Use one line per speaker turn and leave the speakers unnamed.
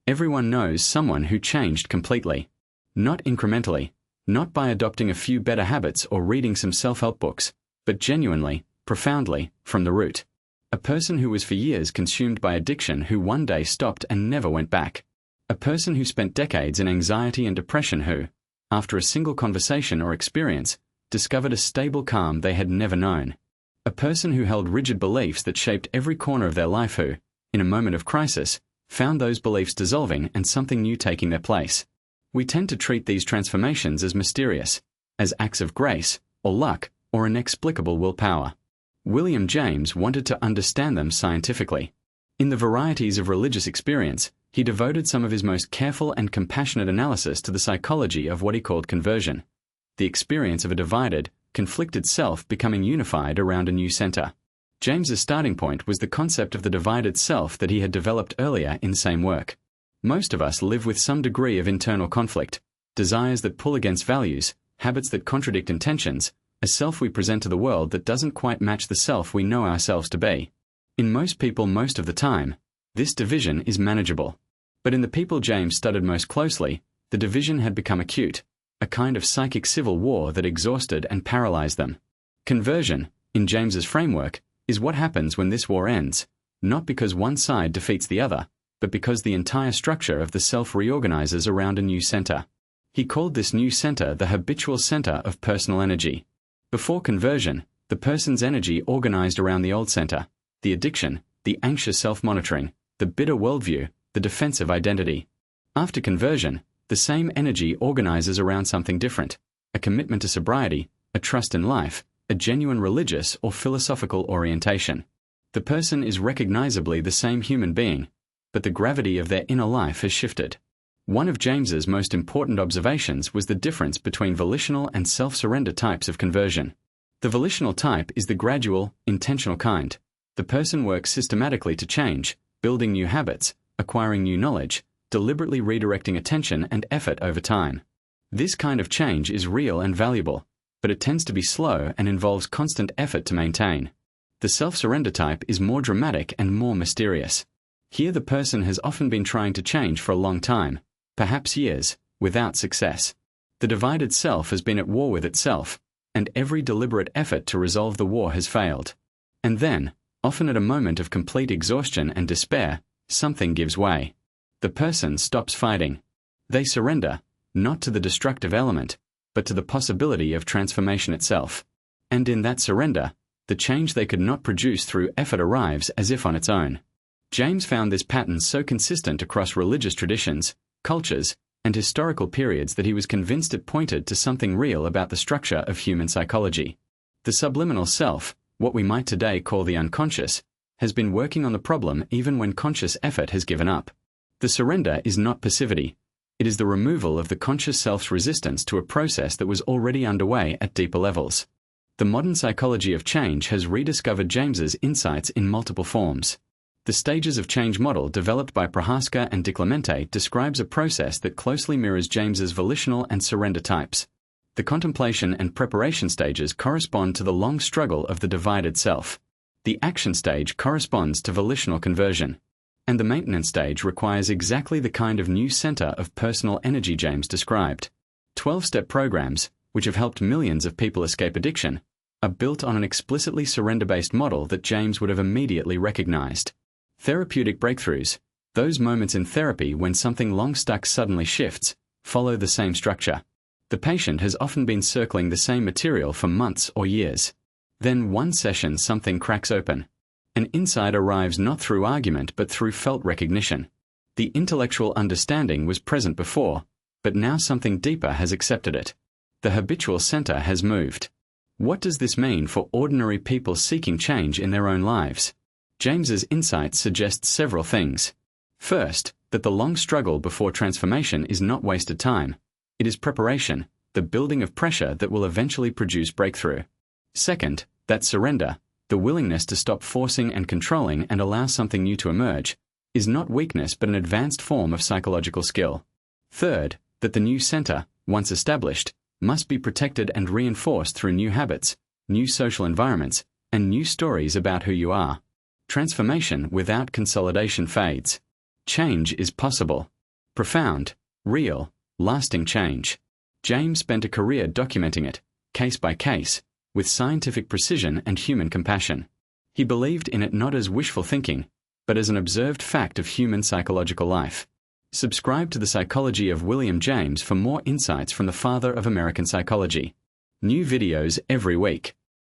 Everyone knows someone who changed completely. Not incrementally, not by adopting a few better habits or reading some self-help books, but genuinely, profoundly, from the root. A person who was for years consumed by addiction who one day stopped and never went back. A person who spent decades in anxiety and depression who, after a single conversation or experience, discovered a stable calm they had never known. A person who held rigid beliefs that shaped every corner of their life who, in a moment of crisis, found those beliefs dissolving and something new taking their place. We tend to treat these transformations as mysterious, as acts of grace, or luck, or inexplicable willpower. William James wanted to understand them scientifically. In the Varieties of Religious Experience, he devoted some of his most careful and compassionate analysis to the psychology of what he called conversion, the experience of a divided, conflicted self becoming unified around a new center. James's starting point was the concept of the divided self that he had developed earlier in the same work. Most of us live with some degree of internal conflict, desires that pull against values, habits that contradict intentions, a self we present to the world that doesn't quite match the self we know ourselves to be. In most people most of the time, this division is manageable. But in the people James studied most closely, the division had become acute, a kind of psychic civil war that exhausted and paralyzed them. Conversion, in James's framework, is what happens when this war ends, not because one side defeats the other, but because the entire structure of the self reorganizes around a new center. He called this new center the habitual center of personal energy. Before conversion, the person's energy organized around the old center, the addiction, the anxious self-monitoring, the bitter worldview, the defensive identity. After conversion, the same energy organizes around something different, a commitment to sobriety, a trust in life, a genuine religious or philosophical orientation. The person is recognizably the same human being, but the gravity of their inner life has shifted. One of James's most important observations was the difference between volitional and self-surrender types of conversion. The volitional type is the gradual, intentional kind. The person works systematically to change, building new habits, acquiring new knowledge, deliberately redirecting attention and effort over time. This kind of change is real and valuable, but it tends to be slow and involves constant effort to maintain. The self-surrender type is more dramatic and more mysterious. Here the person has often been trying to change for a long time, perhaps years, without success. The divided self has been at war with itself, and every deliberate effort to resolve the war has failed. And then, often at a moment of complete exhaustion and despair, something gives way. The person stops fighting. They surrender, not to the destructive element, but to the possibility of transformation itself. And in that surrender, the change they could not produce through effort arrives as if on its own. James found this pattern so consistent across religious traditions, cultures, and historical periods that he was convinced it pointed to something real about the structure of human psychology. The subliminal self, what we might today call the unconscious, has been working on the problem even when conscious effort has given up. The surrender is not passivity. It is the removal of the conscious self's resistance to a process that was already underway at deeper levels. The modern psychology of change has rediscovered James's insights in multiple forms. The stages of change model developed by Prohaska and DiClemente describes a process that closely mirrors James's volitional and surrender types. The contemplation and preparation stages correspond to the long struggle of the divided self. The action stage corresponds to volitional conversion. And the maintenance stage requires exactly the kind of new center of personal energy James described. 12-step programs, which have helped millions of people escape addiction, are built on an explicitly surrender-based model that James would have immediately recognized. Therapeutic breakthroughs, those moments in therapy when something long stuck suddenly shifts, follow the same structure. The patient has often been circling the same material for months or years. Then one session something cracks open. An insight arrives not through argument but through felt recognition. The intellectual understanding was present before, but now something deeper has accepted it. The habitual center has moved. What does this mean for ordinary people seeking change in their own lives? James's insight suggests several things. First, that the long struggle before transformation is not wasted time. It is preparation, the building of pressure that will eventually produce breakthrough. Second, that surrender, the willingness to stop forcing and controlling and allow something new to emerge, is not weakness but an advanced form of psychological skill. Third, that the new center, once established, must be protected and reinforced through new habits, new social environments, and new stories about who you are. Transformation without consolidation fades. Change is possible, Profound, real, lasting change. James spent a career documenting it, case by case, with scientific precision and human compassion. He believed in it not as wishful thinking, but as an observed fact of human psychological life. Subscribe to The Psychology of William James for more insights from the father of American psychology. New videos every week.